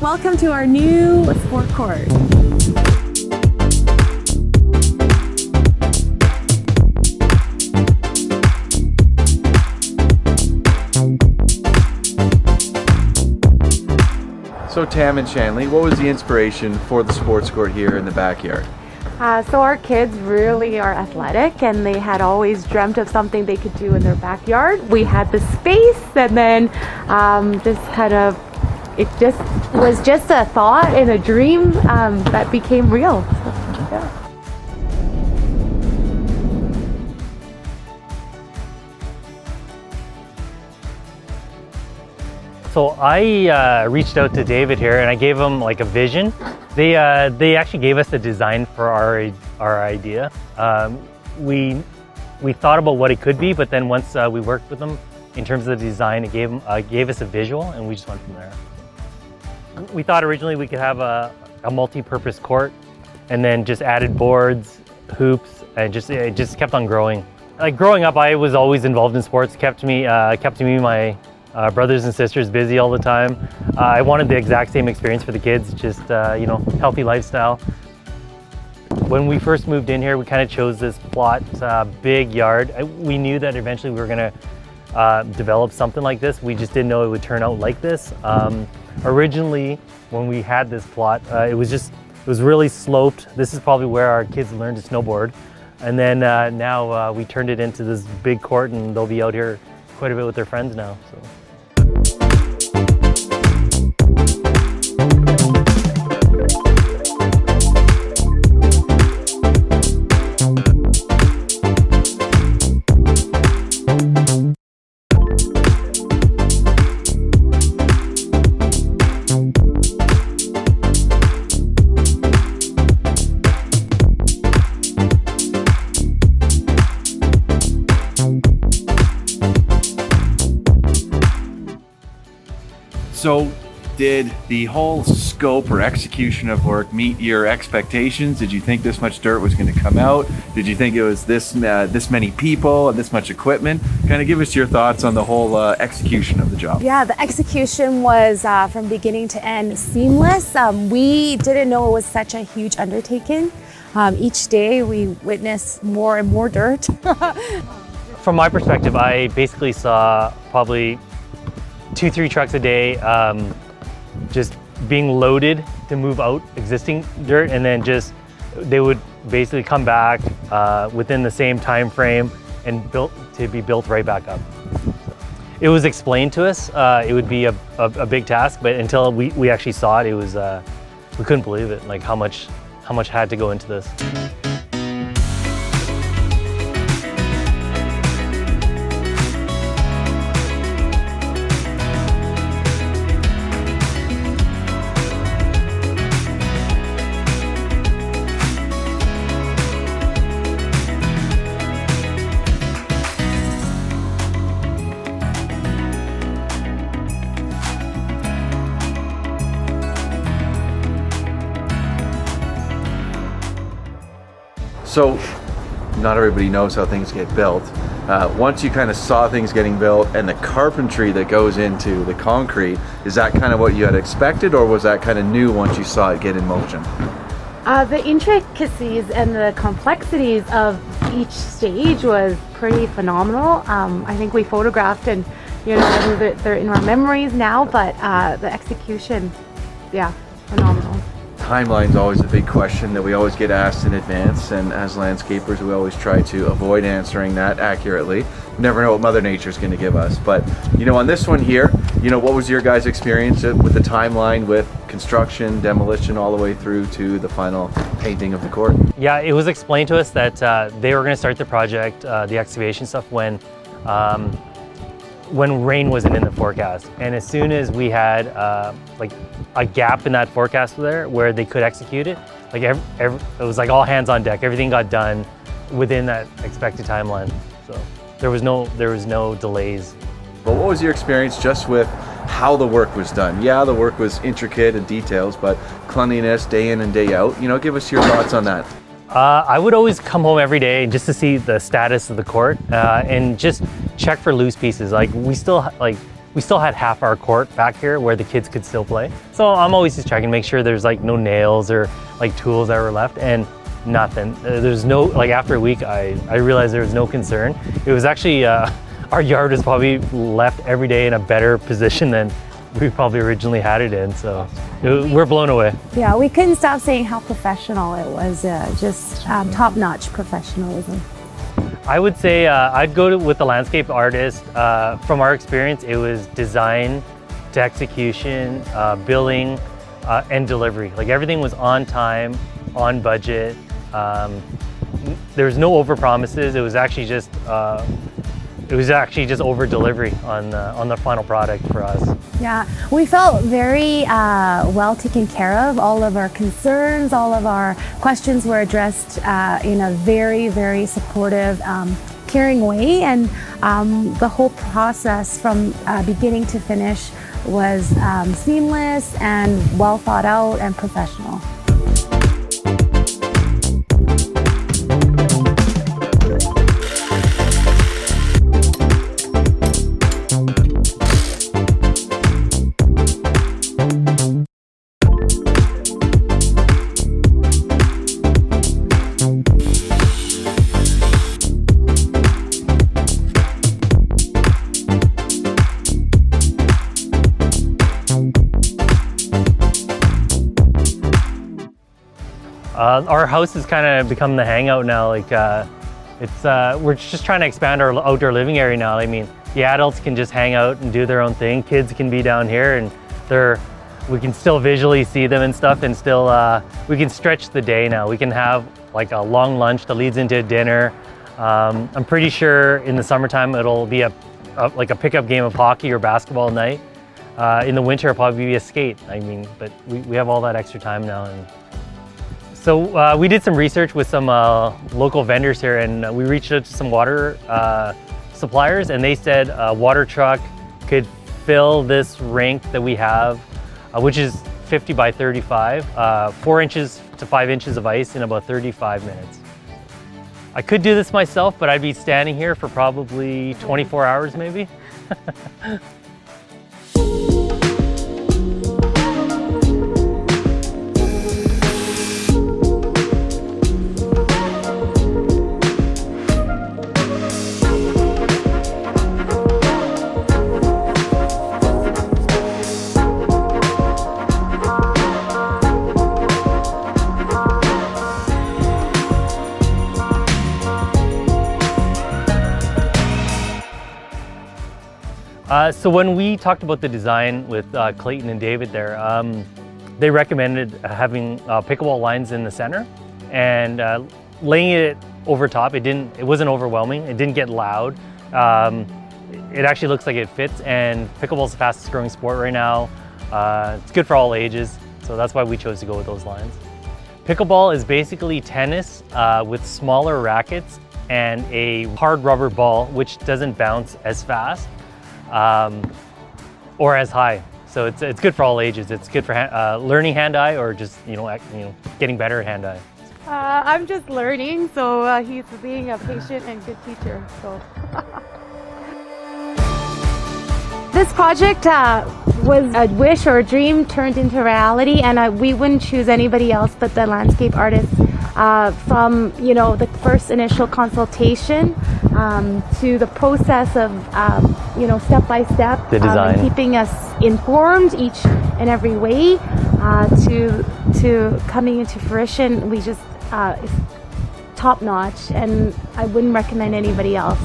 Welcome to our new sport court. So Tam and Shanley, what was the inspiration for the sports court here in the backyard? So our kids really are athletic, and they had always dreamt of something they could do in their backyard. We had the space, and then it just was just a thought and a dream that became real. Yeah. So I reached out to David here and I gave him like a vision. They actually gave us the design for our idea. We thought about what it could be, but then once we worked with them in terms of the design, it gave us a visual, and we just went from there. We thought originally we could have a multi-purpose court, and then just added boards, hoops, and it just kept on growing. Like growing up, I was always involved in sports. Kept me my brothers and sisters busy all the time. I wanted the exact same experience for the kids, just healthy lifestyle. When we first moved in here, we kind of chose this plot, big yard. We knew that eventually we were going to develop something like this. We just didn't know it would turn out like this. Originally, when we had this plot, it was really sloped. This is probably where our kids learned to snowboard. And then now we turned it into this big court, and they'll be out here quite a bit with their friends now. So. So did the whole scope or execution of work meet your expectations? Did you think this much dirt was going to come out? Did you think it was this many people and this much equipment? Kind of give us your thoughts on the whole execution of the job. Yeah, the execution was from beginning to end seamless. We didn't know it was such a huge undertaking. Each day we witnessed more and more dirt. From my perspective, I basically saw probably 2-3 trucks a day just being loaded to move out existing dirt, and then they would basically come back within the same time frame and be built right back up. It was explained to us it would be a big task, but until we actually saw it, we couldn't believe it, like how much had to go into this. So not everybody knows how things get built. Once you kind of saw things getting built and the carpentry that goes into the concrete, is that kind of what you had expected, or was that kind of new once you saw it get in motion? The intricacies and the complexities of each stage was pretty phenomenal. I think we photographed, and they're in our memories now, but the execution, yeah, phenomenal. Timeline's always a big question that we always get asked in advance, and as landscapers we always try to avoid answering that accurately. We never know what Mother Nature's going to give us, but on this one here, what was your guys' experience with the timeline, with construction, demolition, all the way through to the final painting of the court? Yeah, it was explained to us that they were going to start the project, the excavation stuff, when rain wasn't in the forecast. And as soon as we had like a gap in that forecast there where they could execute it, like it was like all hands on deck. Everything got done within that expected timeline. So there was no delays. But what was your experience just with how the work was done? Yeah, the work was intricate and details, but cleanliness day in and day out. Give us your thoughts on that. I would always come home every day just to see the status of the court and just check for loose pieces. Like we still we still had half our court back here where the kids could still play. So I'm always just checking to make sure there's like no nails or like tools that were left, and nothing. There's no, like after a week, I realized there was no concern. It was actually, our yard was probably left every day in a better position than we probably originally had it in. So we're blown away. Yeah, we couldn't stop saying how professional it was, just top-notch professionalism. I would say I'd go with the landscape artist. From our experience, it was design to execution, billing, and delivery. Like everything was on time, on budget. There was no over promises. It was actually just over delivery on the final product for us. Yeah, we felt very well taken care of. All of our concerns, all of our questions were addressed in a very, very supportive, caring way. And the whole process from beginning to finish was seamless and well thought out and professional. Our house has kind of become the hangout now. Like we're just trying to expand our outdoor living area now. I mean, the adults can just hang out and do their own thing. Kids can be down here, and we can still visually see them and stuff, and still we can stretch the day now. We can have like a long lunch that leads into dinner. I'm pretty sure in the summertime it'll be like a pickup game of hockey or basketball night. In the winter it'll probably be a skate. I mean, but we have all that extra time now. And so we did some research with some local vendors here, and we reached out to some water suppliers, and they said a water truck could fill this rink that we have, which is 50 by 35, 4 inches to 5 inches of ice in about 35 minutes. I could do this myself, but I'd be standing here for probably 24 hours maybe. So when we talked about the design with Clayton and David there, they recommended having pickleball lines in the center and laying it over top. It wasn't overwhelming. It didn't get loud. It actually looks like it fits, and pickleball's the fastest growing sport right now. It's good for all ages, so that's why we chose to go with those lines. Pickleball is basically tennis with smaller rackets and a hard rubber ball, which doesn't bounce as fast or as high. So it's good for all ages. It's good for learning hand-eye or just getting better at hand-eye. I'm just learning, so he's being a patient and good teacher. So this project was a wish or a dream turned into reality, and we wouldn't choose anybody else but the landscape artist. From the first initial consultation to the process of step by step, the design, and keeping us informed each and every way to coming into fruition. We just it's top notch, and I wouldn't recommend anybody else.